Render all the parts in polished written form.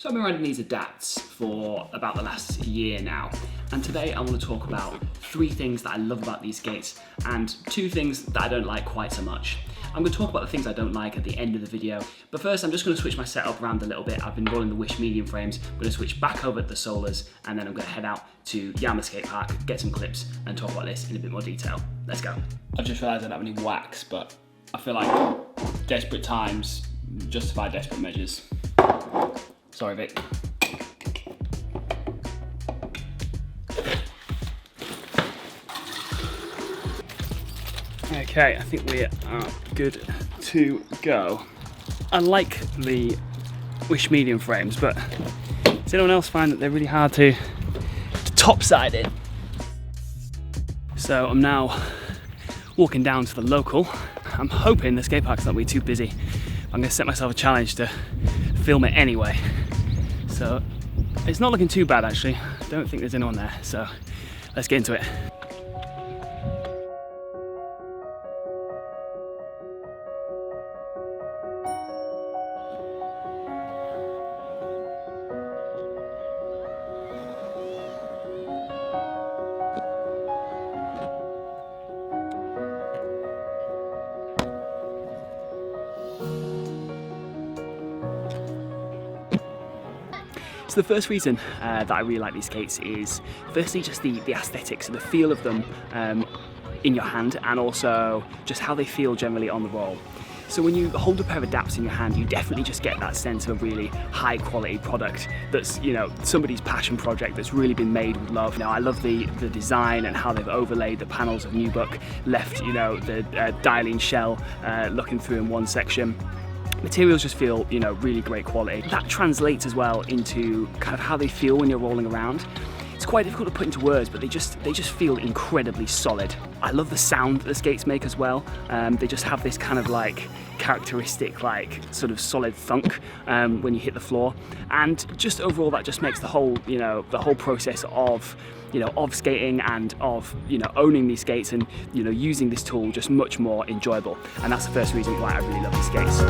So I've been riding these adapts for about the last year now, and today I want to talk about 3 things that I love about these skates and 2 things that I don't like quite so much. I'm going to talk about the things I don't like at the end of the video, but first I'm just going to switch my setup around a little bit. I've been rolling the Wish medium frames, I'm going to switch back over to the Solars, and then I'm going to head out to Yarmouth Skate Park, get some clips and talk about this in a bit more detail. Let's go. I've just realised I don't have any wax, but I feel like desperate times justify desperate measures. Sorry, Vic. Okay, I think we are good to go. I like the Wish medium frames, but does anyone else find that they're really hard to topside in? So I'm now walking down to the local. I'm hoping the skate park's not going to be too busy. I'm going to set myself a challenge to film it anyway. So it's not looking too bad actually. I don't think there's anyone there, so let's get into it. So the first reason that I really like these skates is firstly just the aesthetics, the feel of them in your hand, and also just how they feel generally on the roll. So when you hold a pair of adapts in your hand, you definitely just get that sense of a really high quality product that's, you know, somebody's passion project that's really been made with love. Now I love the design and how they've overlaid the panels of Nubuck, left, you know, the dialing shell looking through in one section. Materials just feel, you know, really great quality. That translates as well into kind of how they feel when you're rolling around. It's quite difficult to put into words, but they just feel incredibly solid. I love the sound that the skates make as well. They just have this kind of like characteristic, like sort of solid thunk when you hit the floor, and just overall that just makes the whole, you know, the whole process of, you know, of skating and of, you know, owning these skates and, you know, using this tool just much more enjoyable. And that's the first reason why I really love these skates.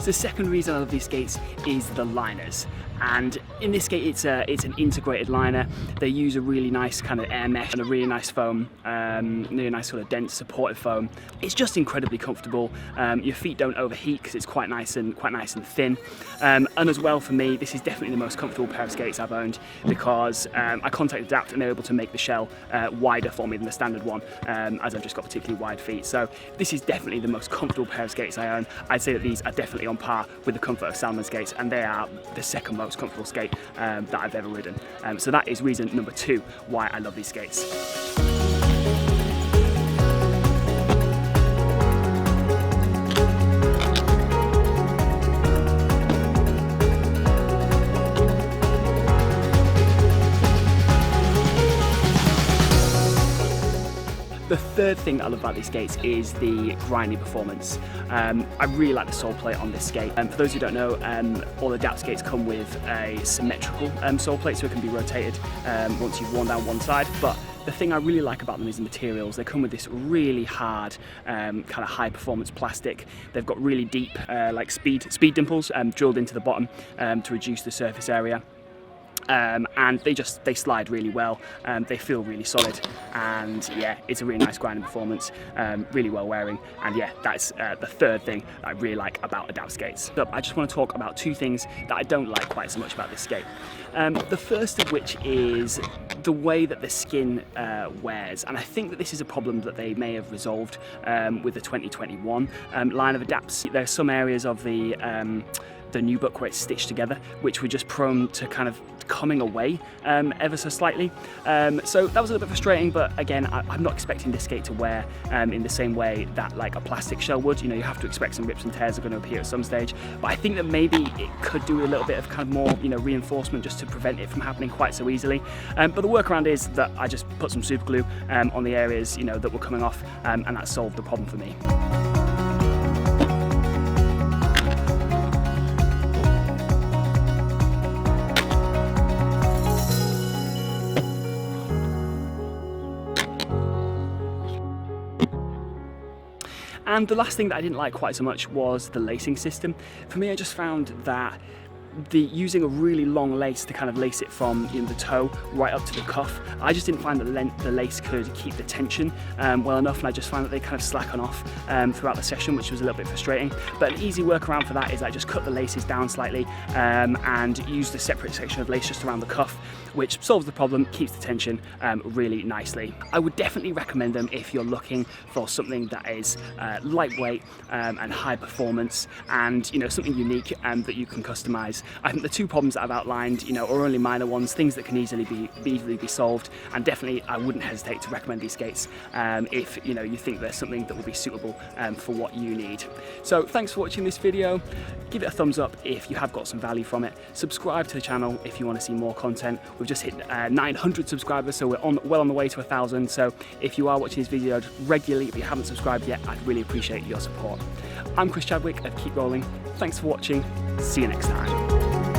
The second reason I love these skates is the liners, and in this skate it's an integrated liner. They use a really nice kind of air mesh and a really nice foam, really nice sort of dense supportive foam. It's just incredibly comfortable. Your feet don't overheat because it's quite nice and thin, and as well for me this is definitely the most comfortable pair of skates I've owned, because I contact adapt and they're able to make the shell wider for me than the standard one, as I've just got particularly wide feet. So this is definitely the most comfortable pair of skates I own. I'd say that these are definitely on par with the comfort of Salmon skates, and they are the second most comfortable skate that I've ever ridden. So that is reason number 2 why I love these skates. The third thing I love about these skates is the grinding performance. I really like the sole plate on this skate. For those who don't know, all adapt skates come with a symmetrical sole plate, so it can be rotated once you've worn down one side. But the thing I really like about them is the materials. They come with this really hard, kind of high performance plastic. They've got really deep like speed dimples drilled into the bottom to reduce the surface area. And they slide really well, they feel really solid, and yeah, it's a really nice grinding performance, really well wearing, and yeah, that's the third thing I really like about adapt skates. So I just want to talk about 2 things that I don't like quite so much about this skate. The first of which is the way that the skin wears, and I think that this is a problem that they may have resolved with the 2021 line of adapts. There are some areas of the Nubuck where it's stitched together, which were just prone to kind of coming away ever so slightly. So that was a little bit frustrating, but again, I'm not expecting this skate to wear in the same way that like a plastic shell would. You know, you have to expect some rips and tears are going to appear at some stage, but I think that maybe it could do a little bit of kind of more, you know, reinforcement just to prevent it from happening quite so easily. But the workaround is that I just put some super glue on the areas, you know, that were coming off, and that solved the problem for me. And the last thing that I didn't like quite so much was the lacing system. For me, I just found that using a really long lace to kind of lace it from the toe right up to the cuff, I just didn't find that the lace could keep the tension well enough, and I just found that they kind of slacken off throughout the session, which was a little bit frustrating. But an easy workaround for that is I just cut the laces down slightly and use the separate section of lace just around the cuff, which solves the problem, keeps the tension really nicely. I would definitely recommend them if you're looking for something that is lightweight and high performance, and something unique that you can customize. I think the two problems that I've outlined, are only minor ones, things that can easily be solved, and definitely I wouldn't hesitate to recommend these skates if you think there's something that will be suitable for what you need. So thanks for watching this video. Give it a thumbs up if you have got some value from it. Subscribe to the channel if you want to see more content. We've just hit 900 subscribers, so we're well on the way to 1,000. So if you are watching this video regularly, if you haven't subscribed yet, I'd really appreciate your support. I'm Chris Chadwick of Keep Rolling. Thanks for watching. See you next time.